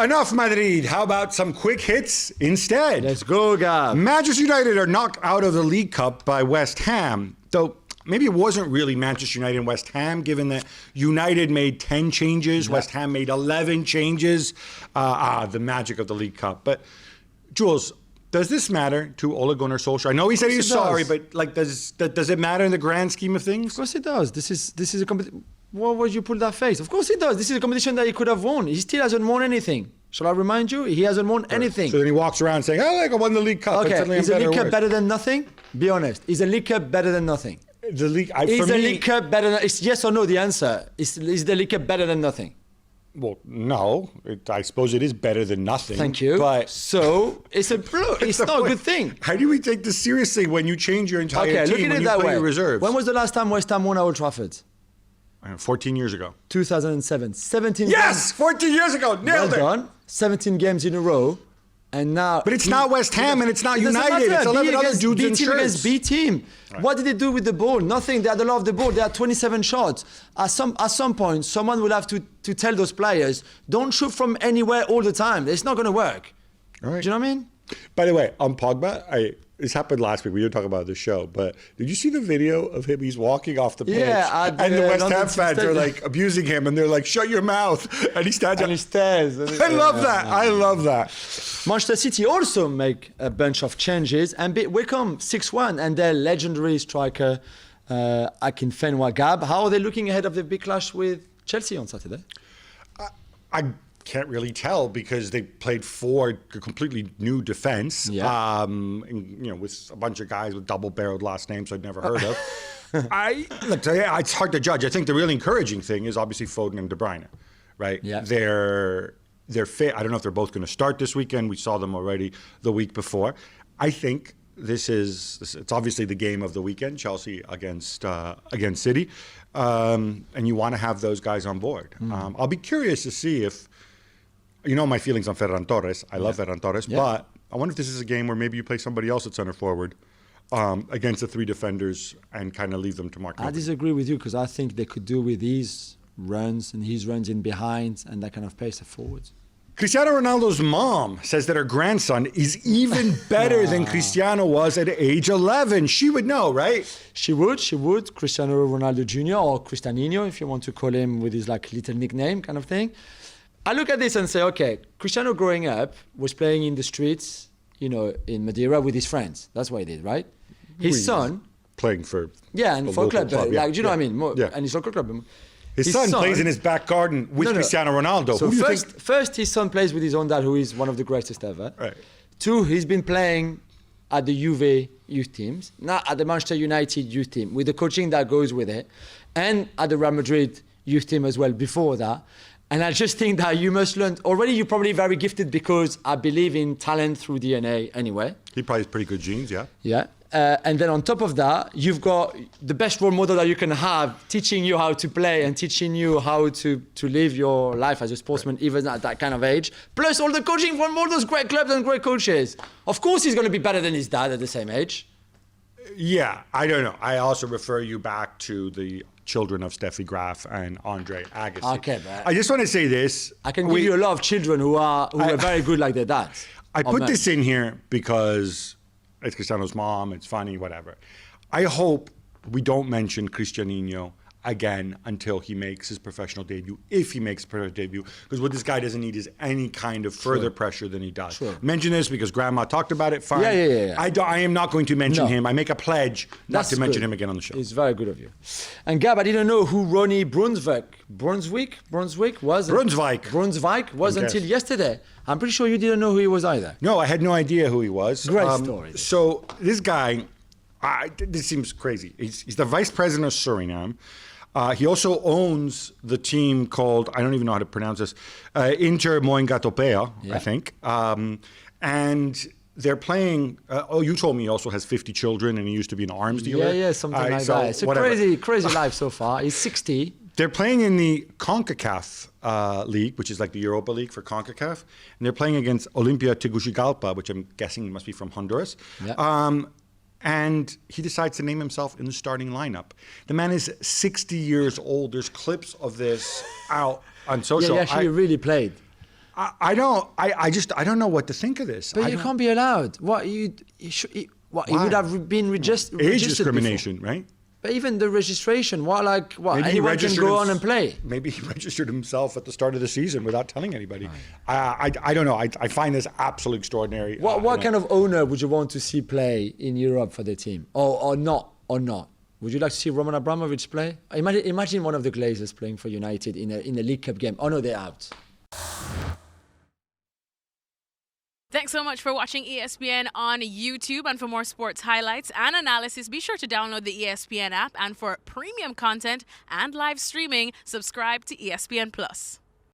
Enough Madrid. How about some quick hits instead? Let's go, Gab. Manchester United are knocked out of the League Cup by West Ham. Though maybe it wasn't really Manchester United and West Ham, given that United made 10 changes, West Ham made 11 changes. The magic of the League Cup. But Jules, does this matter to Ole Gunnar Solskjaer? I know he said he's sorry, but like, does it matter in the grand scheme of things? Of course it does. This is a competition. Why would you pull that face? Of course it does. This is a competition that he could have won. He still hasn't won anything. Shall I remind you? He hasn't won anything. So then he walks around saying, "Oh, like I won the League Cup." Okay, is the League Cup better than nothing? Be honest. Is the League Cup better than nothing? The League, is the League Cup better than? It's yes or no. The answer is the League Cup better than nothing? Well, no. I suppose it is better than nothing. Thank you. But so it's not a good thing. How do we take this seriously when you change your entire team? Look at it that way. Reserves? When was the last time West Ham won at Old Trafford? 14 years ago. 2007. 17 Yes! games. 14 years ago. Nailed it. Done. 17 games in a row. And now... But it's not West Ham and it's not United. It's 11 other dudes in shirts. Against B team. Right. What did they do with the ball? Nothing. They had a lot of the ball. They had 27 shots. At some point, someone will have to tell those players, don't shoot from anywhere all the time. It's not going to work. All right. Do you know what I mean? By the way, on Pogba, this happened last week. We didn't talk about the show, but did you see the video of him? He's walking off the pitch, and the West Ham fans are like abusing him, and they're like, "Shut your mouth!" And he stands up. And he stares. I love that. I love that. Manchester City also make a bunch of changes and beat Wycombe 6-1, and their legendary striker Akinfenwa Gab. How are they looking ahead of the big clash with Chelsea on Saturday? I can't really tell because they played a completely new defense, with a bunch of guys with double-barreled last names I'd never heard of. It's hard to judge. I think the really encouraging thing is obviously Foden and De Bruyne, right? Yeah. They're fit. I don't know if they're both going to start this weekend. We saw them already the week before. I think it's obviously the game of the weekend, Chelsea against City, and you want to have those guys on board. I'll be curious to see if. You know my feelings on Ferran Torres. I love Ferran Torres, but I wonder if this is a game where maybe you play somebody else at center forward against the three defenders and kind of leave them to Mark. I disagree with you because I think they could do with his runs in behind and that kind of pace forwards. Cristiano Ronaldo's mom says that her grandson is even better than Cristiano was at age 11. She would know, right? She would. Cristiano Ronaldo Jr. or Cristianinho, if you want to call him with his little nickname kind of thing. I look at this and say, okay, Cristiano growing up was playing in the streets, in Madeira with his friends. That's what he did, right? His son... Playing for and for a club. Do you know what I mean? And his local club. His son plays in his back garden with Cristiano Ronaldo. So first, his son plays with his own dad, who is one of the greatest ever. Right. 2, he's been playing at the Juve youth teams, not at the Manchester United youth team, with the coaching that goes with it, and at the Real Madrid youth team as well before that. And I just think that you must learn. Already, you're probably very gifted because I believe in talent through DNA anyway. He probably has pretty good genes, yeah. Yeah. And then on top of that, you've got the best role model that you can have, teaching you how to play and teaching you how to live your life as a sportsman, even at that kind of age. Plus all the coaching from all those great clubs and great coaches. Of course, he's going to be better than his dad at the same age. Yeah, I don't know. I also refer you back to the children of Steffi Graf and Andre Agassi. Okay, but I just want to say this. I can give you a lot of children who are very good like their dads. I put this in here because it's Cristiano's mom, it's funny, whatever. I hope we don't mention Cristianinho again until he makes his professional debut, if he makes a professional debut, because what this guy doesn't need is any kind of further pressure than he does. Mention this because Grandma talked about it, fine. Yeah. I am not going to mention him. I make a pledge not to mention him again on the show. It's very good of you. And Gab, I didn't know who Ronnie Brunswick was until yesterday. I'm pretty sure you didn't know who he was either. No, I had no idea who he was. Great story. So this guy, this seems crazy. He's the vice president of Suriname. He also owns the team called, I don't even know how to pronounce this, Inter Moengatopea, I think. And they're playing, you told me he also has 50 children and he used to be an arms dealer. Yeah, something like that. It's a crazy life so far. He's 60. They're playing in the CONCACAF League, which is like the Europa League for CONCACAF. And they're playing against Olimpia Tegucigalpa, which I'm guessing must be from Honduras. Yeah. And he decides to name himself in the starting lineup. The man is 60 years old. There's clips of this out on social. Yeah, he actually really played. I don't know what to think of this. But you can't be allowed. What you Why? it would have been registered. Age discrimination, right? But even the registration, Maybe anyone can go on and play. Maybe he registered himself at the start of the season without telling anybody. I don't know. I find this absolutely extraordinary. What kind of owner would you want to see play in Europe for the team, or not? Would you like to see Roman Abramovich play? Imagine one of the Glazers playing for United in a League Cup game. Oh no, they're out. Thanks so much for watching ESPN on YouTube. And for more sports highlights and analysis, be sure to download the ESPN app. And for premium content and live streaming, subscribe to ESPN Plus.